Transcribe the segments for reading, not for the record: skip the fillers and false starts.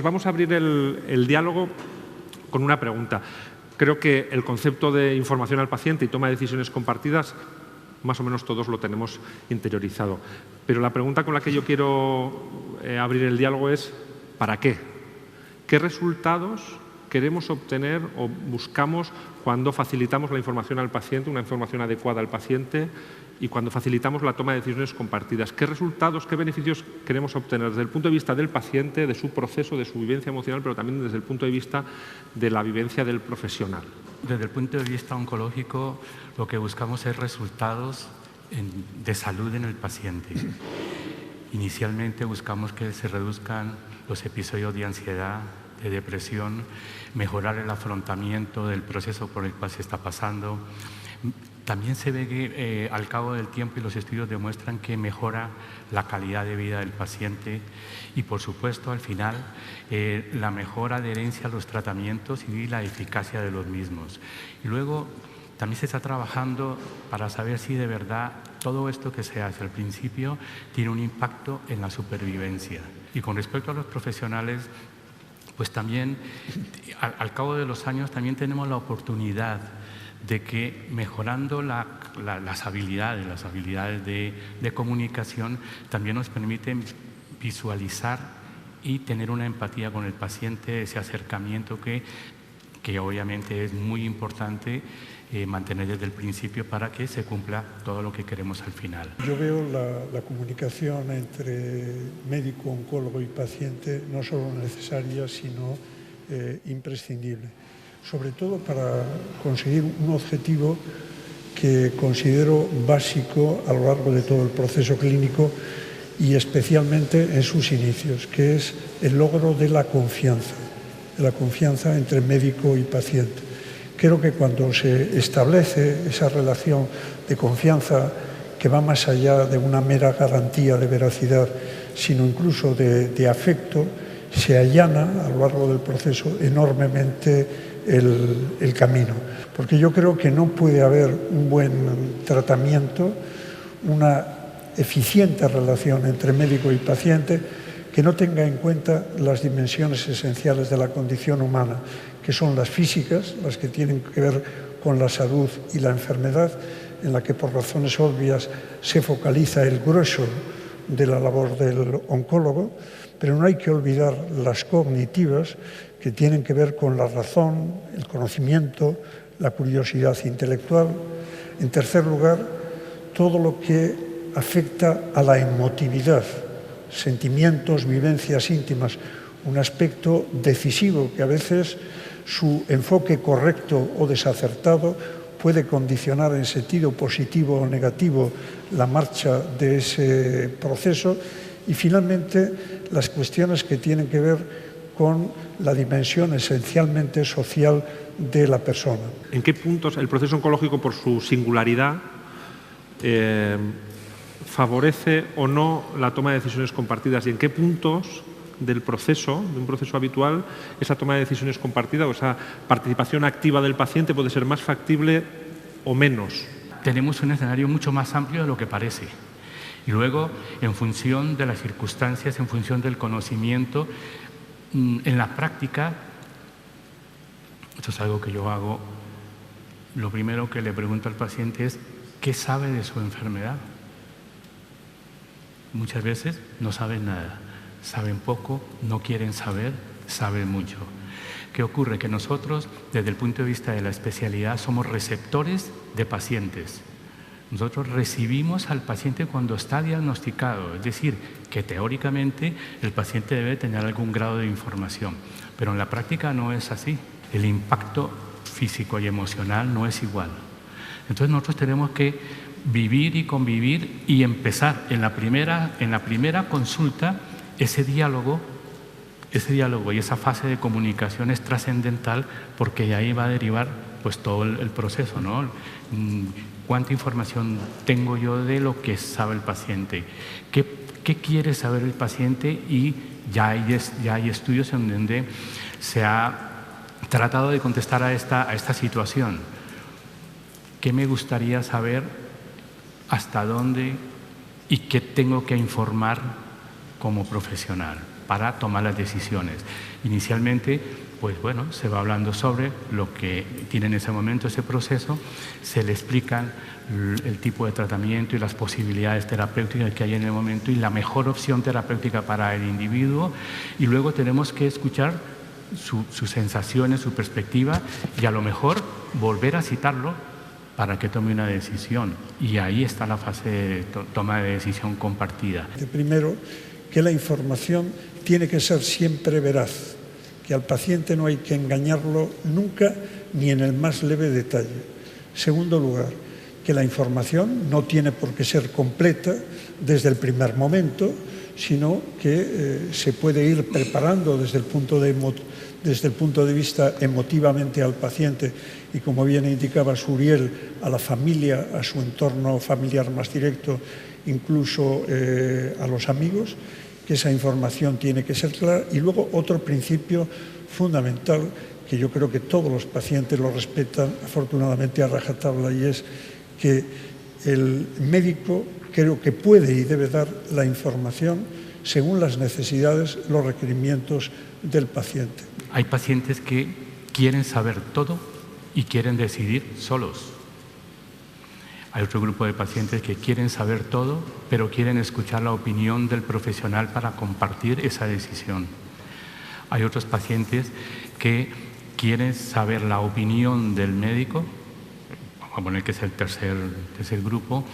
vamos a abrir el diálogo con una pregunta. Creo que el concepto de información al paciente y toma de decisiones compartidas más o menos todos lo tenemos interiorizado. Pero la pregunta con la que yo quiero abrir el diálogo es ¿para qué? ¿Qué resultados queremos obtener o buscamos cuando facilitamos la información al paciente, una información adecuada al paciente, y cuando facilitamos la toma de decisiones compartidas? ¿Qué resultados, qué beneficios queremos obtener desde el punto de vista del paciente, de su proceso, de su vivencia emocional, pero también desde el punto de vista de la vivencia del profesional? Desde el punto de vista oncológico, lo que buscamos es resultados de salud en el paciente. Inicialmente buscamos que se reduzcan los episodios de ansiedad, de depresión, mejorar el afrontamiento del proceso por el cual se está pasando. También se ve que al cabo del tiempo, y los estudios demuestran que mejora la calidad de vida del paciente y, por supuesto, al final, la mejor adherencia a los tratamientos y la eficacia de los mismos. Y luego también se está trabajando para saber si de verdad todo esto que se hace al principio tiene un impacto en la supervivencia. Y con respecto a los profesionales, pues también al cabo de los años también tenemos la oportunidad de que mejorando las habilidades de comunicación también nos permiten visualizar y tener una empatía con el paciente, ese acercamiento que obviamente es muy importante mantener desde el principio para que se cumpla todo lo que queremos al final. Yo veo la comunicación entre médico, oncólogo y paciente no solo necesaria, sino imprescindible, sobre todo para conseguir un objetivo que considero básico a lo largo de todo el proceso clínico y especialmente en sus inicios, que es el logro de la confianza entre médico y paciente. Creo que cuando se establece esa relación de confianza que va más allá de una mera garantía de veracidad, sino incluso de afecto, se allana a lo largo del proceso enormemente el camino. Porque yo creo que no puede haber un buen tratamiento, una eficiente relación entre médico y paciente que no tenga en cuenta las dimensiones esenciales de la condición humana, que son las físicas, las que tienen que ver con la salud y la enfermedad, en la que por razones obvias se focaliza el grueso de la labor del oncólogo, pero no hay que olvidar las cognitivas, que tienen que ver con la razón, el conocimiento, la curiosidad intelectual. En tercer lugar, todo lo que afecta a la emotividad, sentimientos, vivencias íntimas, un aspecto decisivo que a veces su enfoque correcto o desacertado puede condicionar en sentido positivo o negativo la marcha de ese proceso. Y finalmente, las cuestiones que tienen que ver con la dimensión esencialmente social de la persona. ¿En qué puntos el proceso oncológico, por su singularidad, favorece o no la toma de decisiones compartidas? ¿Y en qué puntos del proceso, de un proceso habitual, esa toma de decisiones compartida o esa participación activa del paciente puede ser más factible o menos? Tenemos un escenario mucho más amplio de lo que parece. Y luego, en función de las circunstancias, en función del conocimiento, en la práctica, esto es algo que yo hago, lo primero que le pregunto al paciente es ¿qué sabe de su enfermedad? Muchas veces no saben nada, saben poco, no quieren saber, saben mucho. ¿Qué ocurre? Que nosotros, desde el punto de vista de la especialidad, somos receptores de pacientes. Nosotros recibimos al paciente cuando está diagnosticado, es decir, que teóricamente el paciente debe tener algún grado de información, pero en la práctica no es así. El impacto físico y emocional no es igual. Entonces nosotros tenemos que vivir y convivir y empezar en la primera consulta ese diálogo y esa fase de comunicación es trascendental, porque de ahí va a derivar pues todo el proceso, ¿no? ¿Cuánta información tengo yo de lo que sabe el paciente? ¿Qué quiere saber el paciente? Y ya hay estudios en donde se ha tratado de contestar a esta situación. ¿Qué me gustaría saber? ¿Hasta dónde? ¿Y qué tengo que informar como profesional? para tomar las decisiones. Inicialmente, pues bueno, se va hablando sobre lo que tiene en ese momento ese proceso, se le explican el tipo de tratamiento y las posibilidades terapéuticas que hay en el momento y la mejor opción terapéutica para el individuo, y luego tenemos que escuchar sus sensaciones, su perspectiva, y a lo mejor volver a citarlo para que tome una decisión. Y ahí está la fase de toma de decisión compartida. Primero, que la información tiene que ser siempre veraz, que al paciente no hay que engañarlo nunca ni en el más leve detalle. Segundo lugar, que la información no tiene por qué ser completa desde el primer momento, sino que se puede ir preparando desde el punto de vista emotivamente al paciente y, como bien indicaba Suriel, a la familia, a su entorno familiar más directo, incluso a los amigos, que esa información tiene que ser clara. Y luego otro principio fundamental, que yo creo que todos los pacientes lo respetan afortunadamente a rajatabla, y es que el médico creo que puede y debe dar la información según las necesidades, los requerimientos del paciente. Hay pacientes que quieren saber todo y quieren decidir solos. Hay otro grupo de pacientes que quieren saber todo, pero quieren escuchar la opinión del profesional para compartir esa decisión. Hay otros pacientes que quieren saber la opinión del médico, vamos a poner que es el tercer grupo,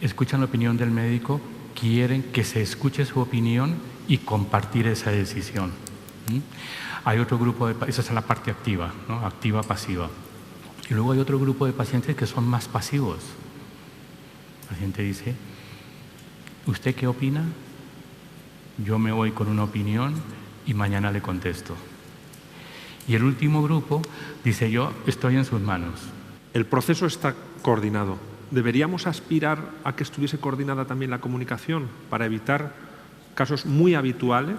escuchan la opinión del médico, quieren que se escuche su opinión y compartir esa decisión. Hay otro grupo esa es la parte activa, ¿no? Activa-pasiva. Y luego hay otro grupo de pacientes que son más pasivos. El paciente dice, ¿usted qué opina? Yo me voy con una opinión y mañana le contesto. Y el último grupo dice, yo estoy en sus manos. El proceso está coordinado. ¿Deberíamos aspirar a que estuviese coordinada también la comunicación para evitar casos muy habituales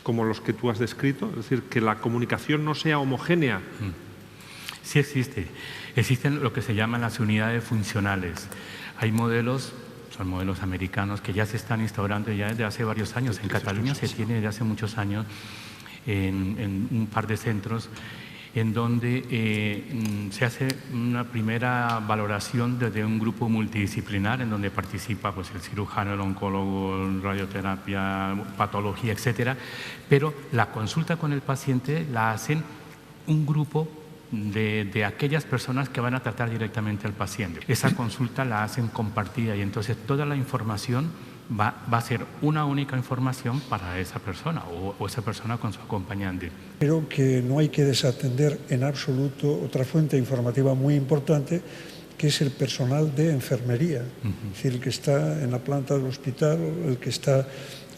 como los que tú has descrito? Es decir, que la comunicación no sea homogénea. Sí existe. Existen lo que se llaman las unidades funcionales. Hay modelos, son modelos americanos, que ya se están instaurando ya desde hace varios años. En Cataluña se tiene desde hace muchos años en un par de centros en donde se hace una primera valoración desde un grupo multidisciplinar en donde participa pues, el cirujano, el oncólogo, radioterapia, patología, etcétera, pero la consulta con el paciente la hacen un grupo de aquellas personas que van a tratar directamente al paciente. Esa consulta la hacen compartida y entonces toda la información va a ser una única información para esa persona o esa persona con su acompañante. Creo que no hay que desatender en absoluto otra fuente informativa muy importante, que es el personal de enfermería. Es decir, el que está en la planta del hospital, el que está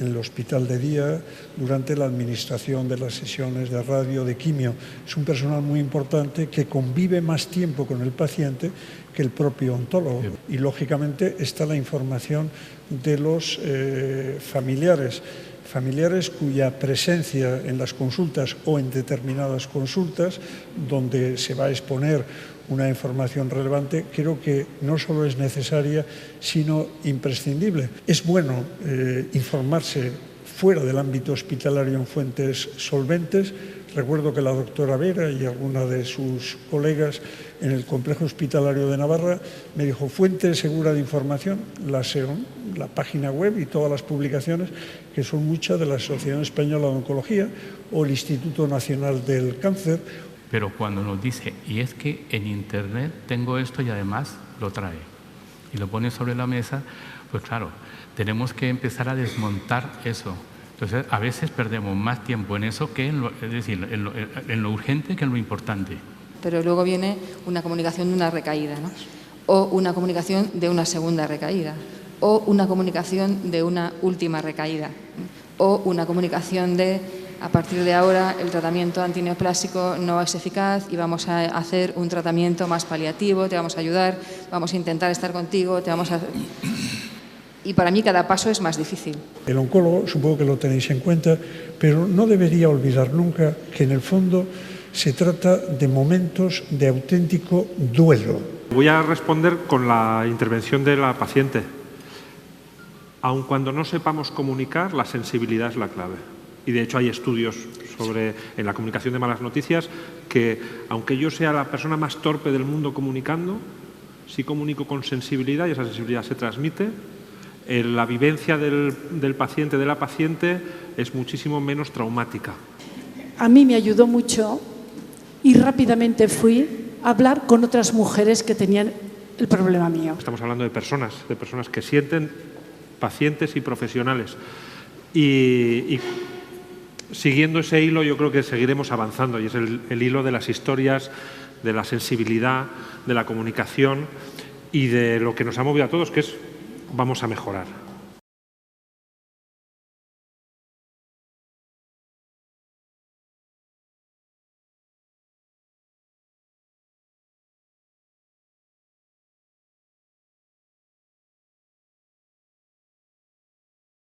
en el hospital de día, durante la administración de las sesiones de radio, de quimio. Es un personal muy importante que convive más tiempo con el paciente que el propio ontólogo. Y, lógicamente, está la información de los familiares cuya presencia en las consultas o en determinadas consultas, donde se va a exponer una información relevante, creo que no solo es necesaria, sino imprescindible. Es bueno informarse fuera del ámbito hospitalario en fuentes solventes. Recuerdo que la doctora Vera y alguna de sus colegas en el Complejo Hospitalario de Navarra me dijo, fuente segura de información, la SEON, la página web y todas las publicaciones, que son muchas de la Asociación Española de Oncología o el Instituto Nacional del Cáncer. Pero cuando nos dice, y es que en Internet tengo esto y además lo trae, y lo pone sobre la mesa, pues claro, tenemos que empezar a desmontar eso. Entonces, a veces perdemos más tiempo en eso que en lo urgente que en lo importante. Pero luego viene una comunicación de una recaída, ¿no? O una comunicación de una segunda recaída, o una comunicación de una última recaída, o una comunicación de, a partir de ahora, el tratamiento antineoplásico no es eficaz y vamos a hacer un tratamiento más paliativo, te vamos a ayudar, vamos a intentar estar contigo, te vamos a... Y para mí cada paso es más difícil. El oncólogo, supongo que lo tenéis en cuenta, pero no debería olvidar nunca que en el fondo se trata de momentos de auténtico duelo. Voy a responder con la intervención de la paciente. aun cuando no sepamos comunicar, la sensibilidad es la clave. Y de hecho hay estudios en la comunicación de malas noticias que, aunque yo sea la persona más torpe del mundo comunicando, si comunico con sensibilidad y esa sensibilidad se transmite, la vivencia del paciente, de la paciente, es muchísimo menos traumática. A mí me ayudó mucho y rápidamente fui a hablar con otras mujeres que tenían el problema mío. Estamos hablando de personas que sienten, pacientes y profesionales. Y siguiendo ese hilo yo creo que seguiremos avanzando, y es el hilo de las historias, de la sensibilidad, de la comunicación y de lo que nos ha movido a todos, que es vamos a mejorar.